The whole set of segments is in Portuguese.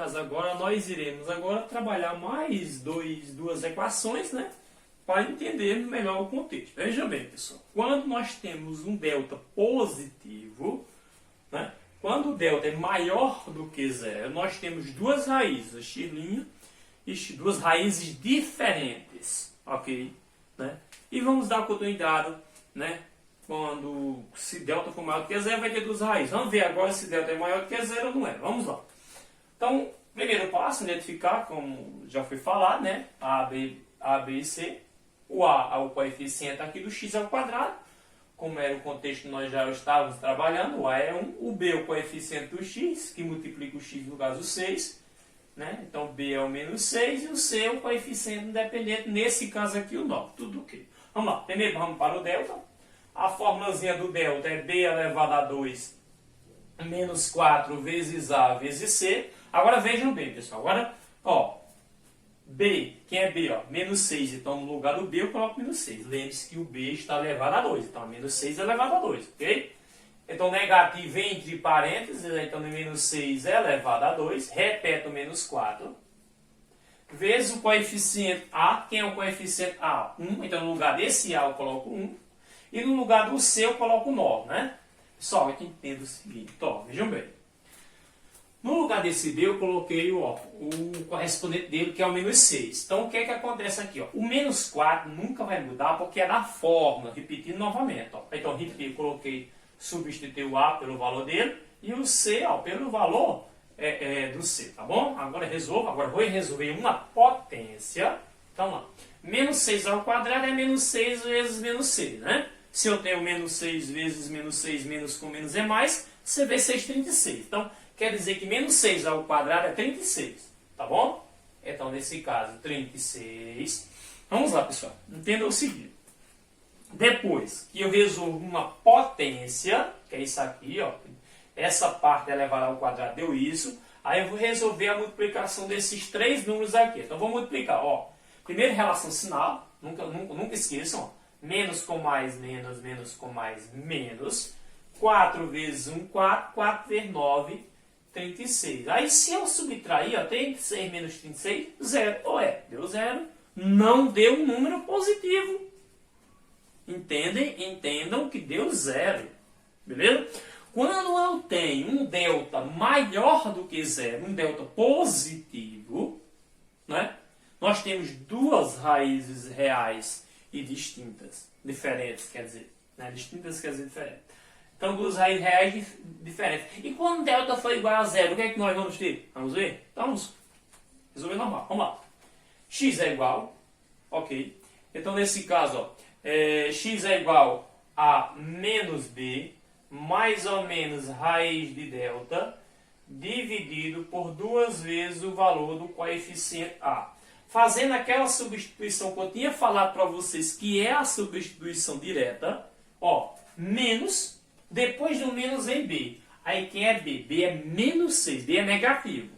Mas agora nós iremos agora trabalhar mais duas equações, né? Para entender melhor o contexto. Veja bem, pessoal. Quando nós temos um delta positivo, né? Quando o delta é maior do que zero, nós temos duas raízes, x' e duas raízes diferentes, ok? Né? E vamos dar continuidade, né? Quando se delta for maior do que zero, vai ter duas raízes. Vamos ver agora se delta é maior do que zero ou não é. Vamos lá. Então, primeiro passo, identificar, como já foi falado, né? A, B e C. O A é o coeficiente aqui do x ao quadrado. Como era o contexto que nós já estávamos trabalhando, o A é 1. O B é o coeficiente do x, que multiplica o x, no caso 6. Né? Então, B é o menos 6 e o C é o coeficiente independente. Nesse caso aqui, o 9. Tudo ok. Vamos lá. Primeiro, vamos para o delta. A formulazinha do delta é B elevado a 2 menos 4 vezes A vezes C. Agora vejam bem, pessoal. Agora, ó, B, quem é B? Ó, menos 6. Então, no lugar do B, eu coloco menos 6. Lembre-se que o B está elevado a 2. Então, menos 6 é elevado a 2, ok? Então, negativo entre parênteses. Então, menos 6 é elevado a 2. Repete o menos 4. Vezes o coeficiente A. Quem é o coeficiente A? 1. Então, no lugar desse A, eu coloco 1. E no lugar do C eu coloco 9, né? Pessoal, aqui entenda o seguinte, ó, vejam bem. No lugar desse B eu coloquei o correspondente dele, que é o menos 6. Então o que é que acontece aqui? Ó? O menos 4 nunca vai mudar porque é da fórmula, repetindo novamente. Ó. Então repeti, coloquei, substituir o A pelo valor dele e o C ó, pelo valor do C, tá bom? Agora resolvo, agora vou resolver uma potência. Então lá, menos 6 ao quadrado é menos 6 vezes menos 6, né? Se eu tenho menos 6 vezes menos 6, menos com menos é mais, você vê 6, 36. Então, quer dizer que menos 6 ao quadrado é 36, tá bom? Então, nesse caso, 36. Vamos lá, pessoal. Entenda o seguinte. Depois que eu resolvo uma potência, que é isso aqui, ó, essa parte elevada ao quadrado deu isso, aí eu vou resolver a multiplicação desses três números aqui. Então, vou multiplicar, ó. Primeiro, relação sinal, nunca esqueçam, ó. Menos com mais, menos, menos com mais, menos. 4 vezes 1, 4. 4 vezes 9, 36. Aí, se eu subtrair, ó, 36 menos 36, 0. Ou deu 0. Não deu um número positivo. Entendam que deu 0. Beleza? Quando eu tenho um delta maior do que 0, um delta positivo, né? Nós temos duas raízes reais e distintas, diferentes, quer dizer, né? Distintas quer dizer diferentes. Então, duas raízes reais diferentes. E quando delta for igual a 0, o que é que nós vamos ter? Vamos ver? Então, vamos resolver normal. Vamos lá. X é igual, ok. Então, nesse caso, ó, x é igual a menos b, mais ou menos raiz de delta, dividido por duas vezes o valor do coeficiente a. Fazendo aquela substituição que eu tinha falado para vocês, que é a substituição direta, ó, menos, depois do menos vem b. Aí quem é b? B é menos 6, b é negativo.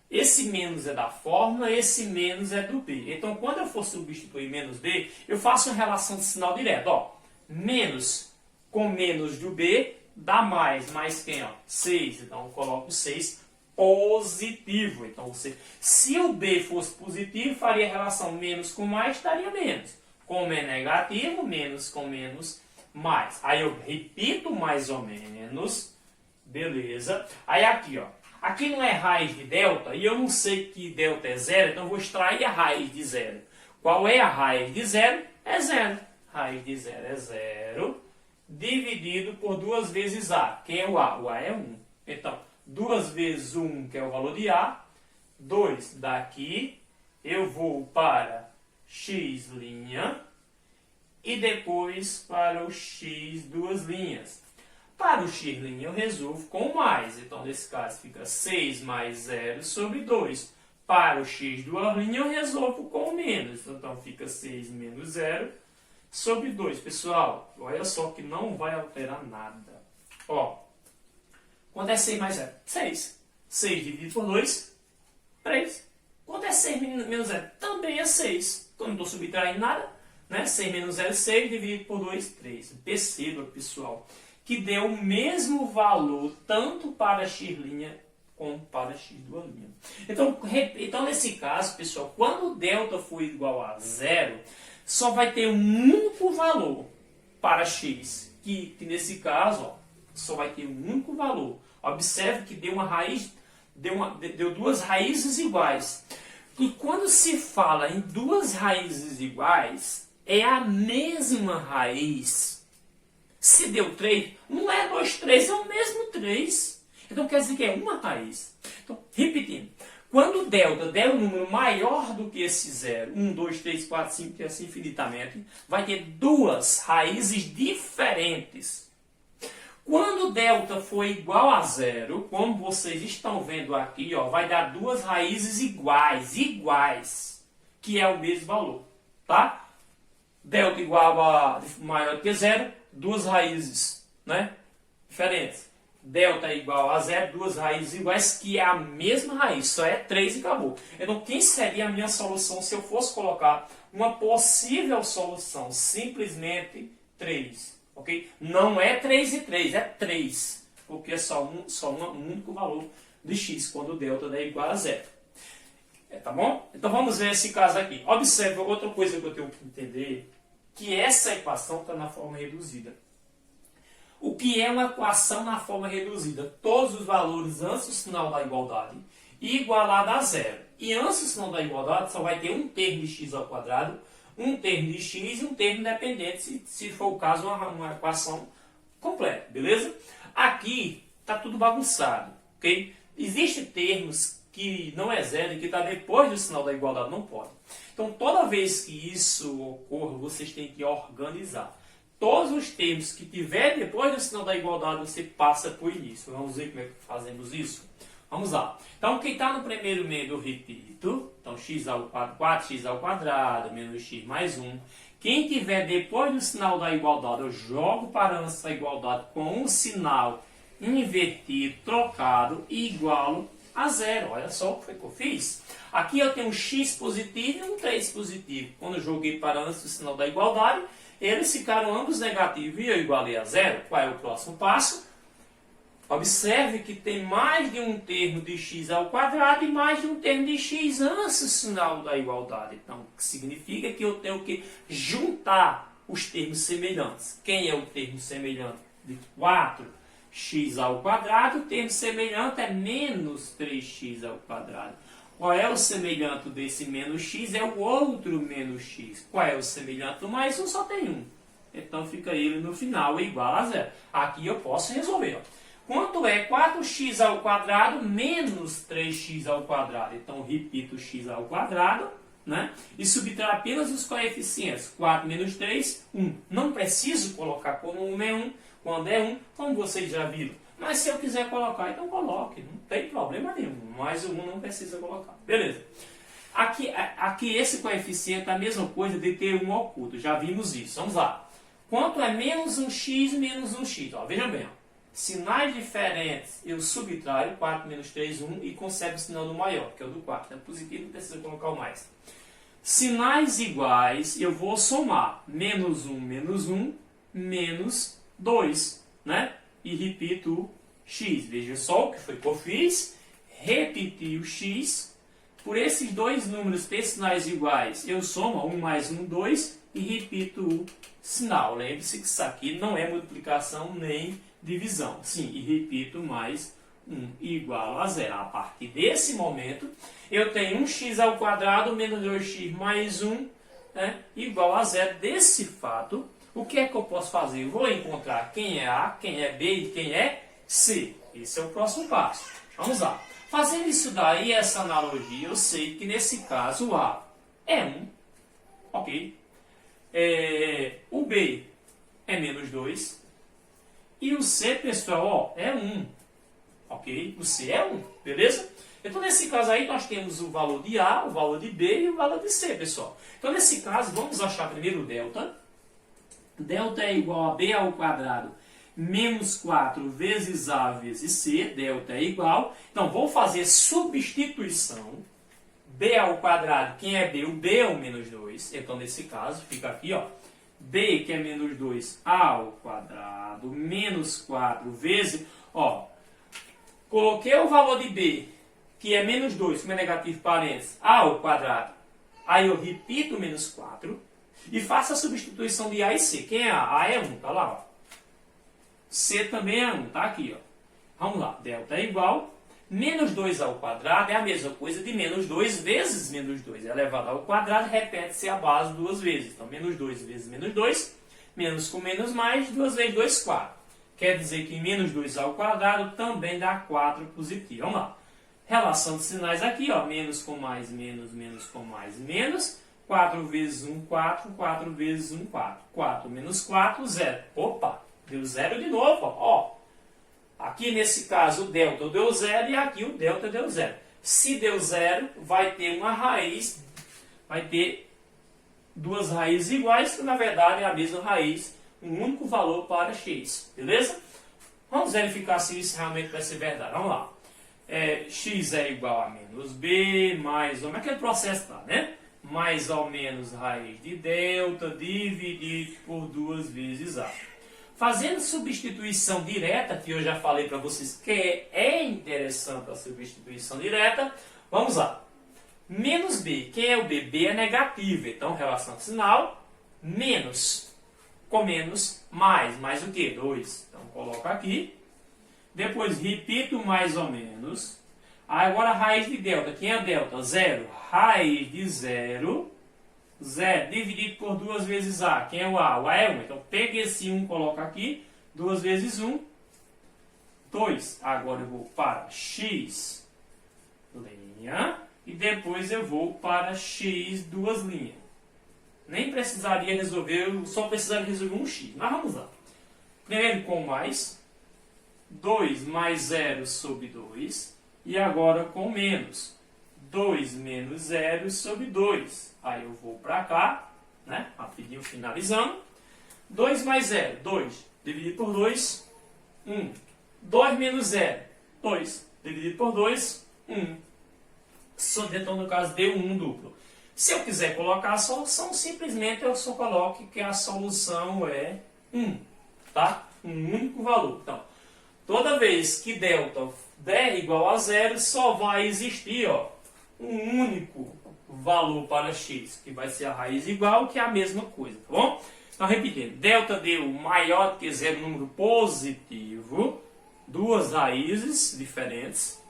Esse menos é da fórmula, esse menos é do b. Então, quando eu for substituir menos b, eu faço uma relação de sinal direto, ó. Menos com menos do b dá mais, mais quem, ó? 6. Então, eu coloco 6 positivo. Então, se o B fosse positivo, faria a relação menos com mais, daria menos. Como é negativo, menos com menos, mais. Aí eu repito mais ou menos. Beleza. Aí aqui, ó. Aqui não é raiz de delta, e eu não sei que delta é 0, então eu vou extrair a raiz de 0. Qual é a raiz de 0? É 0. Raiz de 0 é 0, dividido por duas vezes A. Quem é o A? O A é 1. Então, 2 vezes 1, que é o valor de A. 2 daqui. Eu vou para x'. E depois para o x duas linhas. Para o x' eu resolvo com mais. Então, nesse caso, fica 6 mais 0 sobre 2. Para o x duas linhas eu resolvo com menos. Então, fica 6 menos 0 sobre 2. Pessoal, olha só que não vai alterar nada. Ó. Quanto é 6 mais 0? 6. 6 dividido por 2, 3. Quanto é 6 menos 0? Também é 6. Então, não estou subtraindo nada. Né? 6 menos 0 é 6, dividido por 2, 3. Perceba, pessoal, que deu o mesmo valor tanto para x' como para x do alumínio. Então, nesse caso, pessoal, quando o delta for igual a zero, só vai ter um único valor para x, que nesse caso, ó, só vai ter um único valor. Observe que deu duas raízes iguais. E quando se fala em duas raízes iguais, é a mesma raiz. Se deu 3, não é 2, 3, é o mesmo 3. Então quer dizer que é uma raiz. Então, repetindo. Quando o delta der um número maior do que esse zero, 1, 2, 3, 4, 5 e assim infinitamente, vai ter duas raízes diferentes. Quando o delta for igual a zero, como vocês estão vendo aqui, ó, vai dar duas raízes iguais, que é o mesmo valor, tá? Delta igual a maior que zero, duas raízes, né, diferentes. Delta igual a zero, duas raízes iguais, que é a mesma raiz, só é 3 e acabou. Então, quem seria a minha solução se eu fosse colocar uma possível solução? Simplesmente 3, ok? Não é 3 e 3, é 3, porque é só um único valor de x, quando o delta é igual a zero. Tá bom? Então, vamos ver esse caso aqui. Observe outra coisa que eu tenho que entender, que essa equação está na forma reduzida. O que é uma equação na forma reduzida? Todos os valores antes do sinal da igualdade igualado a zero. E antes do sinal da igualdade só vai ter um termo de x ao quadrado, um termo de x e um termo independente, se for o caso, uma equação completa, beleza? Aqui está tudo bagunçado, ok? Existem termos que não é zero e que está depois do sinal da igualdade, não pode. Então, toda vez que isso ocorra, vocês têm que organizar. Todos os termos que tiver depois do sinal da igualdade, você passa por início. Vamos ver como é que fazemos isso? Vamos lá. Então, quem está no primeiro meio, eu repito. Então, x ao quadrado, 4x ao quadrado, menos x mais 1. Quem tiver depois do sinal da igualdade, eu jogo para antes da igualdade com um sinal invertido, trocado, e igualo a zero. Olha só o que foi que eu fiz. Aqui eu tenho um x positivo e um 3 positivo. Quando eu joguei para antes do sinal da igualdade, eles ficaram ambos negativos e eu igualei a zero. Qual é o próximo passo? Observe que tem mais de um termo de x ao quadrado e mais de um termo de x antes do sinal da igualdade. Então, o que significa que eu tenho que juntar os termos semelhantes. Quem é o termo semelhante de 4x ao quadrado? O termo semelhante é menos 3x ao quadrado. Qual é o semelhante desse menos x? É o outro menos x. Qual é o semelhante do mais 1? Só tem um. Então fica ele no final igual a zero. Aqui eu posso resolver. Ó. Quanto é 4x ao quadrado menos 3x ao quadrado? Então repito x ao quadrado, né? E subtrair apenas os coeficientes. 4 menos 3, 1. Não preciso colocar quando 1 é 1, quando é 1, como vocês já viram. Mas se eu quiser colocar, então coloque. Não tem problema nenhum. Mas o 1 não precisa colocar. Beleza. Aqui esse coeficiente é a mesma coisa de ter um oculto. Já vimos isso. Vamos lá. Quanto é menos 1x menos 1x? Ó, vejam bem. Ó. Sinais diferentes, eu subtraio 4 menos 3, 1 e conservo o sinal do maior, que é o do 4. É positivo, não precisa colocar o mais. Sinais iguais, eu vou somar. Menos 1, menos 2. Né? E repito o x. Veja só o que foi que eu fiz. Repeti o x. Por esses dois números ter sinais iguais, eu somo 1 mais 1, 2 e repito o sinal. Lembre-se que isso aqui não é multiplicação nem divisão. Sim, e repito mais 1 igual a zero. A partir desse momento, eu tenho 1x ao quadrado menos 2x mais 1, né, igual a zero. Desse fato, o que é que eu posso fazer? Eu vou encontrar quem é A, quem é B e quem é C. Esse é o próximo passo. Vamos lá. Fazendo isso daí, essa analogia, eu sei que nesse caso o A é 1, ok? O B é menos 2. E o C, pessoal, ó, é 1, ok? O C é 1, beleza? Então, nesse caso aí, nós temos o valor de A, o valor de B e o valor de C, pessoal. Então, nesse caso, vamos achar primeiro o delta. Delta é igual a B ao quadrado menos 4 vezes A vezes C. Delta é igual. Então, vou fazer substituição. B ao quadrado, quem é B? O B é o menos 2. Então, nesse caso, fica aqui, ó. B, que é menos 2, ao quadrado, menos 4 vezes, ó, Coloquei o valor de b, que é menos 2, como é negativo parênteses, a ao quadrado. Aí eu repito menos 4 e faço a substituição de a e c. Quem é a? A é 1, tá lá, ó. C também é 1, tá aqui, ó. Vamos lá, delta é igual, menos 2 ao quadrado é a mesma coisa de menos 2 vezes menos 2. É elevado ao quadrado, repete-se a base duas vezes. Então, menos 2 vezes menos 2, menos com menos mais, 2 vezes 2, 4. Quer dizer que menos 2 ao quadrado também dá 4 positivo. Vamos lá. Relação de sinais aqui, ó. Menos com mais, menos, menos com mais, menos. 4 vezes 1, 4. 4 vezes 1, 4. 4 menos 4, 0. Opa, deu 0 de novo, ó. Aqui nesse caso o delta deu 0 e aqui o delta deu 0. Se deu 0, vai ter uma raiz, vai ter duas raízes iguais, que na verdade é a mesma raiz, um único valor para x, beleza? Vamos verificar se isso realmente vai ser verdade. Vamos lá. X é igual a menos b, mais ou menos, aquele processo lá, né? Mais ou menos raiz de delta dividido por 2 vezes a. Fazendo substituição direta, que eu já falei para vocês que é interessante a substituição direta, vamos lá. Menos b, quem é o b? B é negativo, então relação de sinal, menos com menos, mais o que? 2. Então coloco aqui. Depois repito mais ou menos. Agora raiz de delta, quem é delta? 0. Raiz de 0. 0 dividido por 2 vezes a. Quem é o a? O a é 1. Então, pega esse 1, coloca aqui. 2 vezes 1, 2. Agora eu vou para x, linha. E depois eu vou para x, duas linhas. Nem precisaria resolver, eu só precisaria resolver um x. Mas vamos lá. Primeiro com mais. 2 mais 0 sobre 2. E agora com menos. 2 menos 0 sobre 2. Aí eu vou para cá, né? Rapidinho finalizando. 2 mais 0, 2. Dividido por 2, 1. 2 menos 0, 2. Dividido por 2, 1. Então, no caso, deu 1 duplo. Se eu quiser colocar a solução, simplesmente eu só coloco que a solução é 1. Tá? Um único valor. Então, toda vez que delta der igual a 0, só vai existir, ó, um único valor para x, que vai ser a raiz igual, que é a mesma coisa, tá bom? Então, repetindo, delta deu maior do que 0, número positivo, duas raízes diferentes.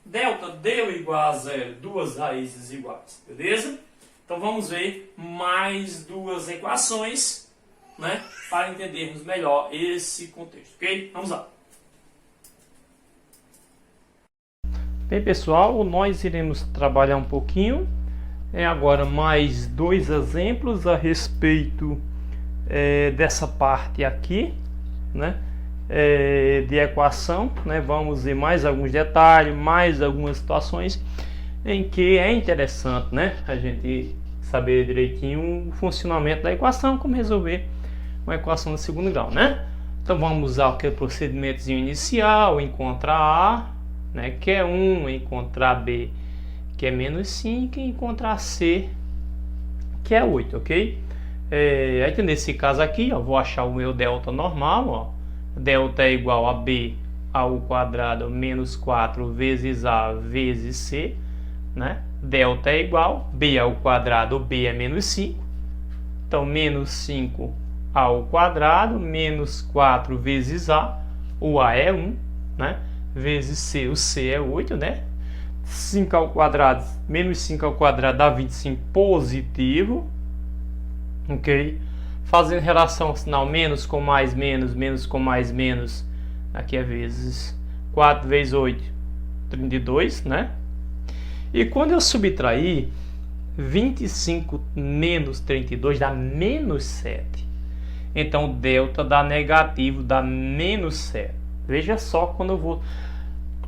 Delta deu igual a 0, duas raízes iguais, beleza? Então, vamos ver mais duas equações, né, para entendermos melhor esse contexto, ok? Vamos lá. Bem, pessoal, nós iremos trabalhar um pouquinho agora mais dois exemplos a respeito dessa parte aqui, né, de equação, né? Vamos ver mais alguns detalhes, mais algumas situações em que é interessante, né, a gente saber direitinho o funcionamento da equação, como resolver uma equação de segundo grau, né? Então vamos usar aquele procedimento inicial, encontrar A, né, que é 1, encontrar B, que é menos 5, e encontrar C, que é 8, ok? Aí nesse caso aqui, ó, vou achar o meu delta normal, ó. Delta é igual a B ao quadrado menos 4 vezes A vezes C, né? Delta é igual, B ao quadrado, B é menos 5. Então, menos 5 ao quadrado, menos 4 vezes A, o A é 1, né? Vezes C, o C é 8, né? 5 ao quadrado, menos 5 ao quadrado dá 25 positivo, ok? Fazendo relação sinal menos com mais menos, menos com mais menos, aqui é vezes 4 vezes 8, 32, né? E quando eu subtrair 25 menos 32 dá menos 7. Então delta dá negativo, dá menos 7. Veja só quando eu vou...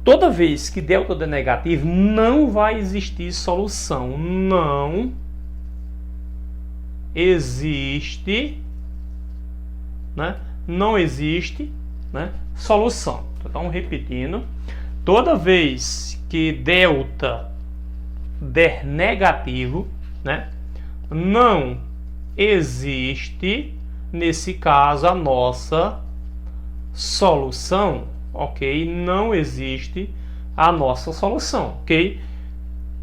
Toda vez que delta der negativo, não vai existir solução. Não existe, né? Não existe, né, solução. Então, repetindo. Toda vez que delta der negativo, né, não existe, nesse caso, a nossa solução, ok? Não existe a nossa solução, ok?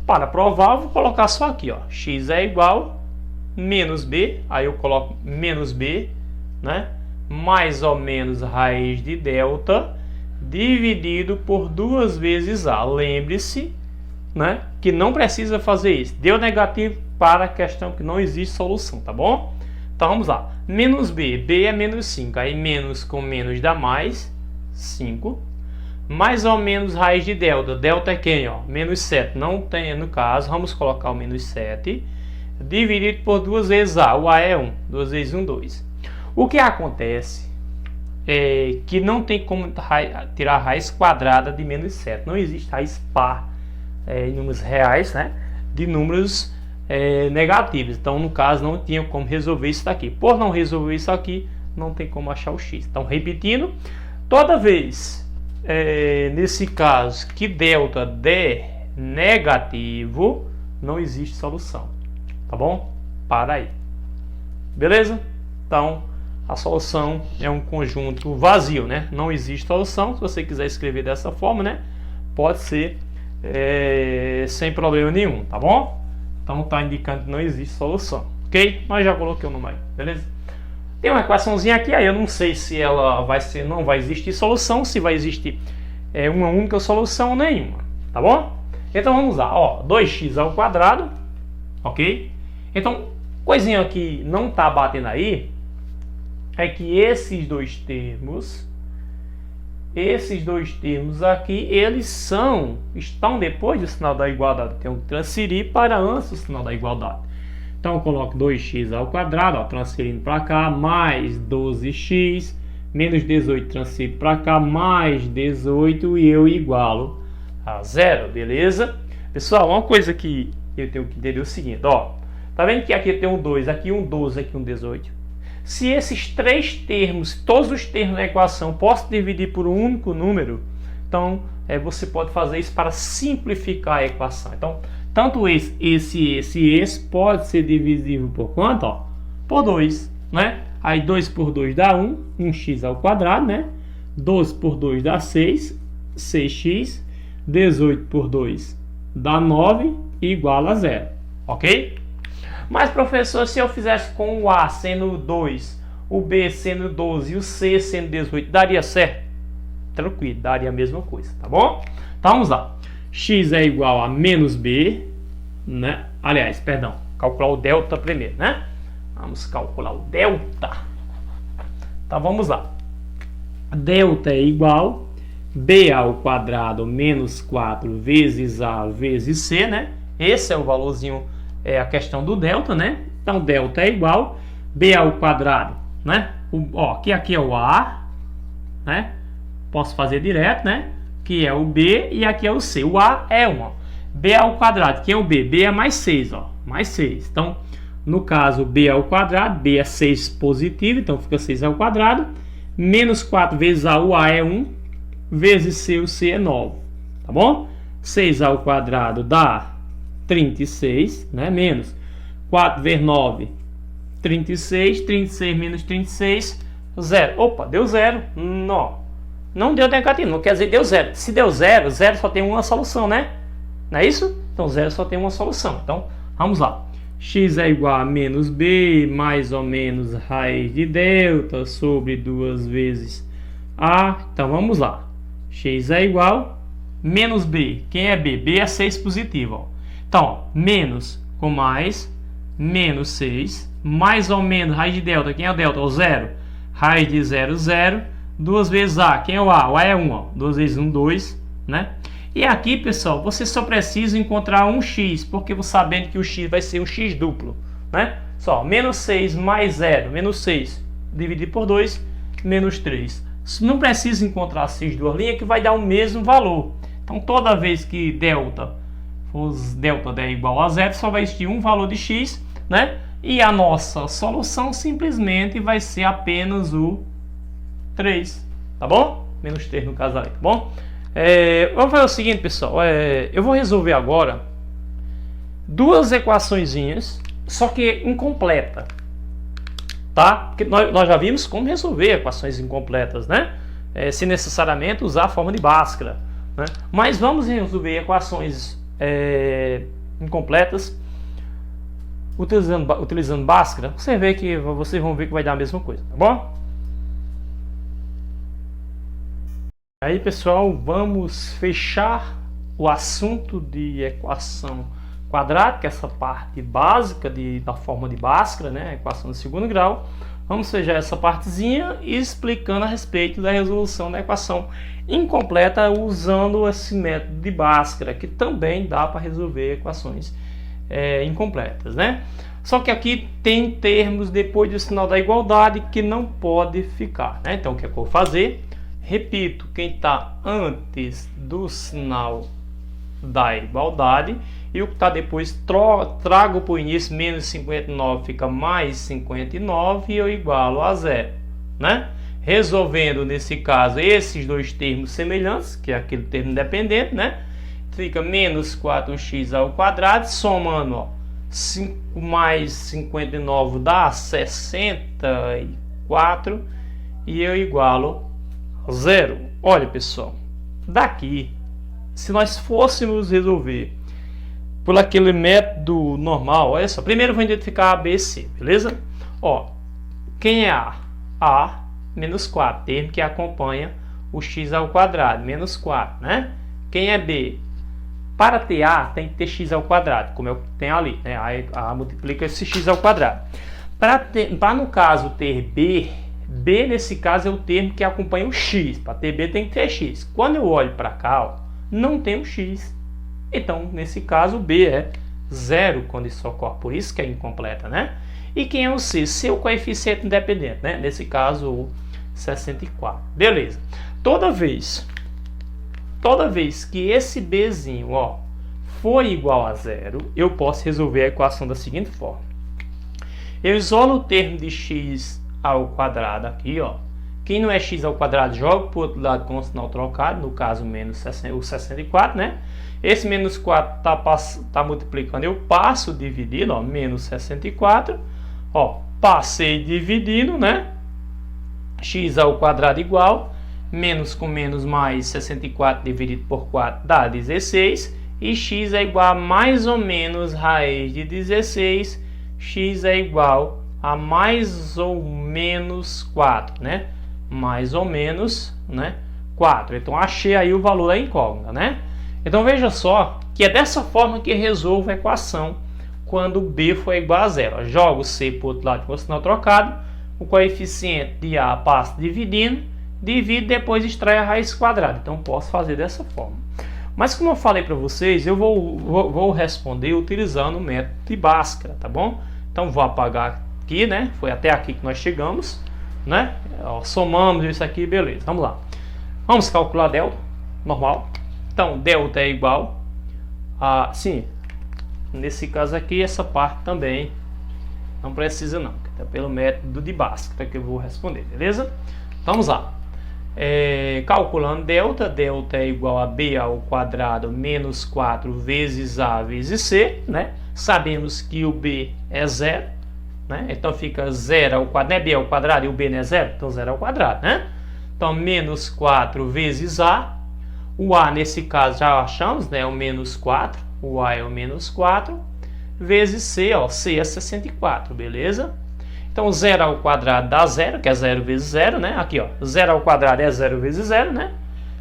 Para provar, eu vou colocar só aqui, ó, x é igual menos b, aí eu coloco menos b, né? Mais ou menos raiz de delta dividido por 2 vezes a. Lembre-se, né, que não precisa fazer isso. Deu negativo para a questão que não existe solução, tá bom? Então vamos lá. Menos b, b é menos 5, aí menos com menos dá mais 5. Mais ou menos raiz de delta. Delta é quem? Ó? Menos 7. Não tem no caso. Vamos colocar o menos 7. Dividido por 2 vezes a. O a é 1. 2 vezes 1, 2. O que acontece é que não tem como tirar a raiz quadrada de menos 7. Não existe raiz par em números reais, né? De números negativos. Então, no caso, não tinha como resolver isso daqui. Por não resolver isso aqui, não tem como achar o x. Então, repetindo, toda vez... nesse caso que delta der negativo, não existe solução, tá bom? Para aí, beleza? Então a solução é um conjunto vazio, né? Não existe solução. Se você quiser escrever dessa forma, né, pode ser sem problema nenhum, tá bom? Então tá indicando que não existe solução, ok? Mas já coloquei o número aí, beleza? Tem uma equaçãozinha aqui, aí eu não sei se ela vai ser, não vai existir solução, se vai existir uma única solução ou nenhuma, tá bom? Então vamos lá, ó, 2x ao quadrado, ok? Então, coisinha que não tá batendo aí, é que esses dois termos aqui, eles estão depois do sinal da igualdade. Tem que transferir para antes do sinal da igualdade. Então eu coloco 2x ao quadrado, ó, transferindo para cá, mais 12x, menos 18 transferido para cá, mais 18 e eu igualo a 0, beleza? Pessoal, uma coisa que eu tenho que entender é o seguinte, ó. Tá vendo que aqui tem um 2, aqui um 12, aqui um 18? Se esses três termos, todos os termos da equação, posso dividir por um único número, então você pode fazer isso para simplificar a equação. Então, tanto esse pode ser divisível por quanto? Ó, por 2, né? Aí 2 por 2 dá 1, 1x ao quadrado, né? 12 por 2 dá 6, 6x. 18 por 2 dá 9 e igual a 0, ok? Mas, professor, se eu fizesse com o A sendo 2, o B sendo 12 e o C sendo 18, daria certo? Tranquilo, daria a mesma coisa, tá bom? Então, vamos lá. X é igual a menos B, né? Aliás, perdão, calcular o delta primeiro, né? Vamos calcular o delta. Então, vamos lá. Delta é igual B ao quadrado menos 4 vezes A vezes C, né? Esse é o valorzinho, a questão do delta, né? Então, delta é igual B ao quadrado, né? Aqui é o A, né? Posso fazer direto, né? Que é o B e aqui é o C. O A é 1, ó. B ao quadrado, que é o B? B é mais 6, ó. Mais 6. Então, no caso, B ao quadrado, B é 6 positivo, então fica 6 ao quadrado. Menos 4 vezes A, o A é 1. Vezes C, o C é 9. Tá bom? 6 ao quadrado dá 36, né? Menos 4 vezes 9, 36. 36 menos 36, 0. Opa, deu 0. Não deu negativo, não quer dizer deu 0. Se deu 0, 0 só tem uma solução, né? Não é isso? Então 0 só tem uma solução. Então, vamos lá. X é igual a menos B, mais ou menos raiz de delta, sobre 2 vezes A. Então, vamos lá. X é igual a menos B. Quem é B? B é 6 positivo. Ó. Então, ó, menos com mais, menos 6, mais ou menos raiz de delta. Quem é o delta? O 0. Raiz de 0, 0. 2 vezes A. Quem é o A? O A é 1. Ó. 2 vezes 1, 2. Né? E aqui, pessoal, você só precisa encontrar um x, porque você sabendo que o x vai ser um x duplo. Né? Só, menos 6 mais 0. Menos 6 dividido por 2, menos 3. Não precisa encontrar essas duas linhas que vai dar o mesmo valor. Então, toda vez que delta der igual a 0, só vai existir um valor de x, né? E a nossa solução simplesmente vai ser apenas o 3, tá bom? Menos 3 no caso aí, tá bom? Vamos fazer o seguinte, pessoal. Eu vou resolver agora duas equaçõezinhas, só que incompleta. Tá? Porque nós já vimos como resolver equações incompletas, né? se necessariamente usar a forma de Bhaskara, né? Mas vamos resolver equações incompletas utilizando Bhaskara. Vocês vão ver que vai dar a mesma coisa, tá bom? Aí, pessoal, vamos fechar o assunto de equação quadrática, essa parte básica da forma de Bhaskara, né? Equação de segundo grau. Vamos fechar essa partezinha explicando a respeito da resolução da equação incompleta usando esse método de Bhaskara, que também dá para resolver equações incompletas, né? Só que aqui tem termos depois do sinal da igualdade que não pode ficar, né? Então, o que é que eu vou fazer? Repito, quem está antes do sinal da igualdade e o que está depois trago para o início, menos 59 fica mais 59 e eu igualo a zero, né? Resolvendo nesse caso esses dois termos semelhantes, que é aquele termo independente, né? Fica menos 4x ao quadrado, somando, ó, 5 mais 59 dá 64 e eu igualo a zero. Olha, pessoal, daqui, se nós fôssemos resolver por aquele método normal, olha só, primeiro eu vou identificar A, B, C, beleza? Ó, quem é A? A menos 4, termo que acompanha o x ao quadrado, menos 4, né? Quem é B? Para ter A, tem que ter x ao quadrado, como eu tenho ali, né? A multiplica esse x ao quadrado. Para no caso ter B, B nesse caso é o termo que acompanha o x. Para ter B tem que ter x. Quando eu olho para cá, ó, não tem o x. Então, nesse caso, B é zero quando isso ocorre. Por isso que é incompleta, né? E quem é o C? C é o coeficiente independente, né? Nesse caso, o 64. Beleza. Toda vez que esse Bzinho, ó, for igual a zero, eu posso resolver a equação da seguinte forma. Eu isolo o termo de x ao quadrado aqui, ó. Quem não é x ao quadrado, joga para o outro lado com o sinal trocado, no caso, menos o 64, né? Esse menos 4 tá multiplicando, eu passo dividindo, ó, menos 64, ó, passei dividindo, né? X ao quadrado igual, menos com menos mais 64 dividido por 4 dá 16, e x é igual a mais ou menos raiz de 16, x é igual a mais ou menos 4, né? Mais ou menos, né? 4. Então, achei aí o valor da incógnita, né? Então, veja só que é dessa forma que resolvo a equação quando B for igual a zero. Jogo C para o outro lado com o sinal trocado, o coeficiente de A passa dividindo, divido, depois extrai a raiz quadrada. Então, posso fazer dessa forma. Mas, como eu falei para vocês, eu vou responder utilizando o método de Bhaskara, tá bom? Então, vou apagar aqui, né? Foi até aqui que nós chegamos, né? Ó, somamos isso aqui, beleza. Vamos lá. Vamos calcular delta, normal. Então, delta é igual a... Sim, nesse caso aqui, essa parte também não precisa não. Tá pelo método de Bhaskara que eu vou responder, beleza? Vamos lá. Calculando delta, delta é igual a B ao quadrado menos 4 vezes A vezes C, né? Sabemos que o B é zero, né? Então fica 0 ao quadrado, não é B ao quadrado e o B não é zero, então 0 ao quadrado, né? Então menos 4 vezes A, o A nesse caso já achamos, né? O menos 4, o A é o menos 4, vezes C, ó, C é 64, beleza? Então 0 ao quadrado dá 0, que é 0 vezes 0, né? Aqui, ó, 0 ao quadrado é 0 vezes 0, né?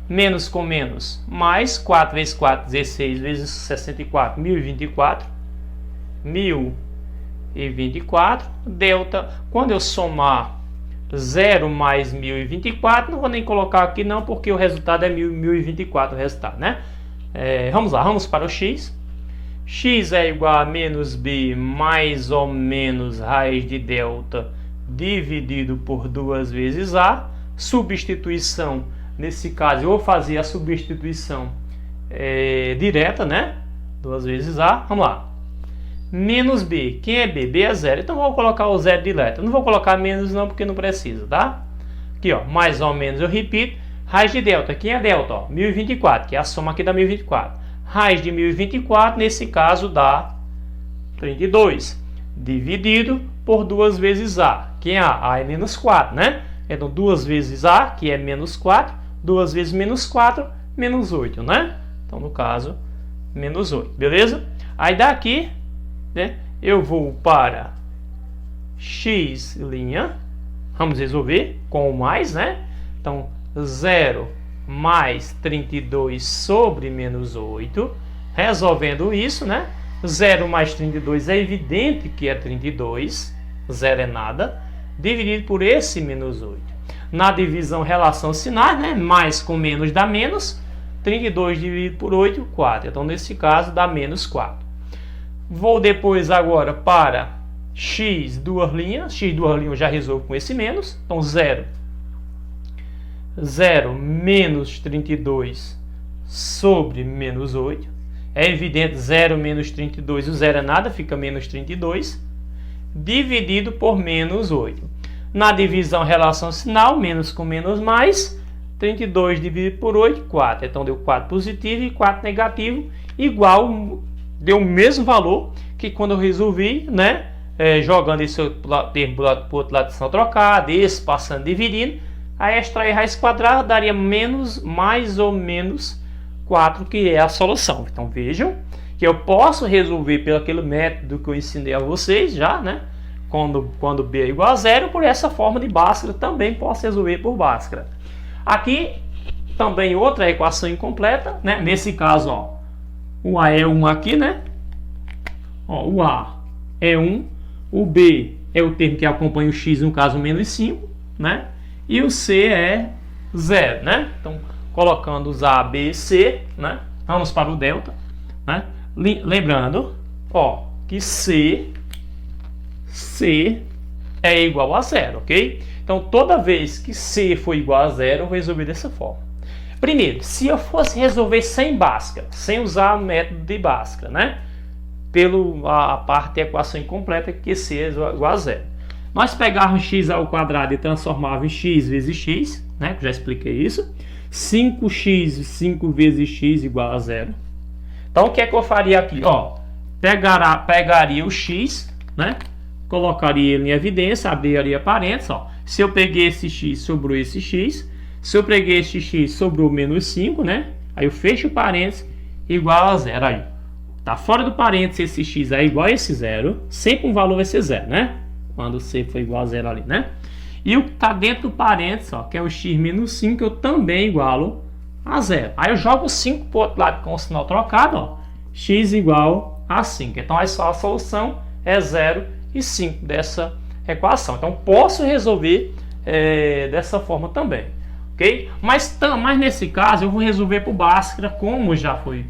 Menos com menos, mais 4 vezes 4, 16 vezes 64, 1024. 1024. Delta, quando eu somar 0 mais 1024, não vou nem colocar aqui não, porque o resultado é 1024 o resultado, né? Vamos lá, vamos para o x. X é igual a menos b mais ou menos raiz de delta dividido por 2 vezes a. Substituição, nesse caso eu vou fazer a substituição direta, né? 2 vezes a, vamos lá. Menos b, quem é b? B é zero, então vou colocar o zero direto. Não vou colocar menos não, porque não precisa, tá? Aqui, ó, mais ou menos eu repito. Raiz de delta, quem é delta? Ó, 1024, que é a soma aqui da 1024. Raiz de 1024, nesse caso, dá 32. Dividido por 2 vezes A. Quem é A? A é menos 4, né? Então, 2 vezes A, que é menos 4, 2 vezes menos 4, menos 8, né? Então, no caso, menos 8, beleza? Aí daqui, né, eu vou para x', vamos resolver com o mais, né? Então, 0 mais 32 sobre menos 8, resolvendo isso, né? 0 mais 32 é evidente que é 32, 0 é nada, dividido por esse menos 8. Na divisão relação sinais, né? Mais com menos dá menos, 32 dividido por 8, 4. Então, nesse caso, dá menos 4. Vou depois agora para x duas linhas eu já resolvo com esse menos. Então, 0 menos 32 sobre menos 8. É evidente, 0 menos 32, o 0 é nada, fica menos 32, dividido por menos 8. Na divisão relação sinal, menos com menos mais, 32 dividido por 8, 4. Então, deu 4 positivo e 4 negativo, igual, deu o mesmo valor que quando eu resolvi, né? Jogando esse termo para o outro lado de sinal trocado, esse passando dividindo, aí extrair raiz quadrada daria mais ou menos 4, que é a solução. Então vejam que eu posso resolver pelo aquele método que eu ensinei a vocês já, né? Quando B é igual a 0, por essa forma de Bhaskara, também posso resolver por Bhaskara. Aqui também outra equação incompleta, né? Nesse caso, ó, o A é 1 aqui, né? Ó, o A é 1, o B é o termo que acompanha o X, no caso menos 5, né? E o C é 0, né? Então, colocando os A, B e C, né? Vamos para o delta, né? Lembrando, ó, que C é igual a 0, ok? Então, toda vez que C for igual a 0, eu vou resolver dessa forma. Primeiro, se eu fosse resolver sem Bhaskara, sem usar o método de Bhaskara, né? A parte da equação incompleta, que C é igual a 0. Nós pegávamos x ao quadrado e transformávamos em x vezes x, né? Que já expliquei isso. 5x 5 vezes x igual a 0. Então, o que é que eu faria aqui? Ó, pegaria o x, né? Colocaria ele em evidência, abriria parênteses, ó. Se eu peguei esse x, sobrou esse x. Se eu peguei esse x, sobrou menos 5, né? Aí eu fecho o parênteses, igual a 0. Aí, tá fora do parênteses, esse x é igual a esse 0. Sempre um valor vai ser 0, né? Quando C for igual a 0 ali, né? E o que está dentro do parênteses, ó, que é o x menos 5, eu também igualo a 0. Aí eu jogo 5 para o outro lado com o sinal trocado, ó, x igual a 5. Então a solução é 0 e 5 dessa equação. Então posso resolver dessa forma também, ok? Mas nesse caso eu vou resolver por Bhaskara, como já foi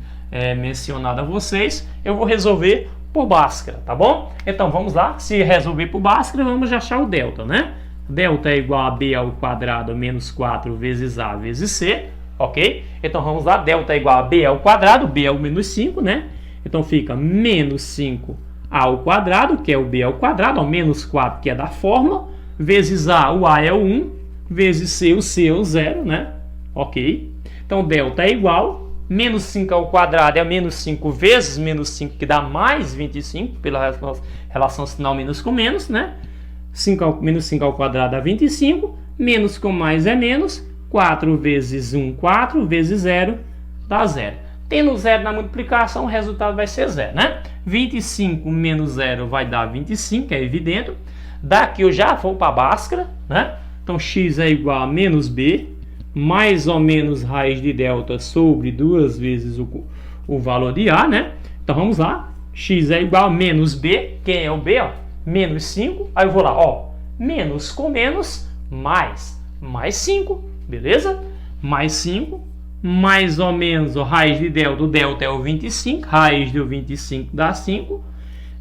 mencionado a vocês, eu vou resolver por Bhaskara, tá bom? Então vamos lá, se resolver por Bhaskara, vamos achar o delta, né? Delta é igual a B ao quadrado menos 4 vezes A vezes C, ok? Então vamos lá, delta é igual a B ao quadrado, B é o menos 5, né? Então fica menos 5 ao quadrado, que é o B ao quadrado, ó, menos 4, que é da fórmula, vezes A, o A é o 1, vezes C, o C é o 0, né? Ok? Então delta é igual, menos 5 ao quadrado é menos 5 vezes menos 5, que dá mais 25, pela relação sinal menos com menos, né? Menos 5 ao quadrado dá 25, menos com mais é menos, 4 vezes 1, 4, vezes 0, dá 0. Tendo 0 na multiplicação, o resultado vai ser 0, né? 25 menos 0 vai dar 25, é evidente. Daqui eu já vou para a Bhaskara, né? Então x é igual a menos b, mais ou menos raiz de delta sobre 2 vezes o valor de a, né? Então vamos lá, x é igual a menos b, quem é o b, ó? Menos 5, aí eu vou lá, ó, menos com menos, mais 5, beleza? Mais 5, mais ou menos, ó, raiz de delta, o delta é o 25, raiz de 25 dá 5,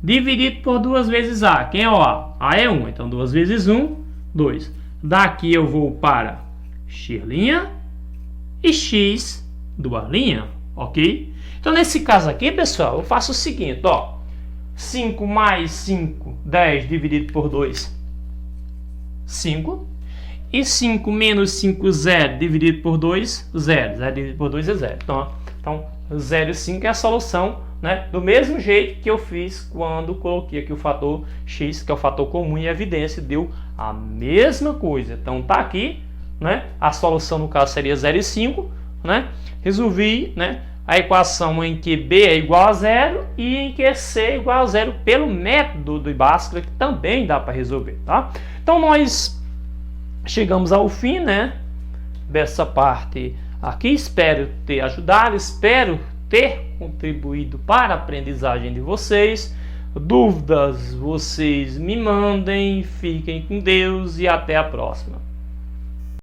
dividido por 2 vezes a, quem é o a? A é 1, então 2 vezes 1, 2. Daqui eu vou para x' e x duas linhas, ok? Então nesse caso aqui, pessoal, eu faço o seguinte, ó, 5 mais 5, 10 dividido por 2, 5. E 5 menos 5, 0 dividido por 2, 0. 0 dividido por 2 é 0. Então 0 e 5 é a solução né, do mesmo jeito que eu fiz quando coloquei aqui o fator x, que é o fator comum em evidência, deu a mesma coisa. Então tá aqui, né, a solução no caso seria 0,5, né, resolvi, né, a equação em que b é igual a 0 e em que c é igual a 0 pelo método do Bhaskara, que também dá para resolver, tá? Então nós chegamos ao fim, né, dessa parte aqui. Espero ter ajudado, espero ter contribuído para a aprendizagem de vocês. Dúvidas vocês me mandem, fiquem com Deus e até a próxima.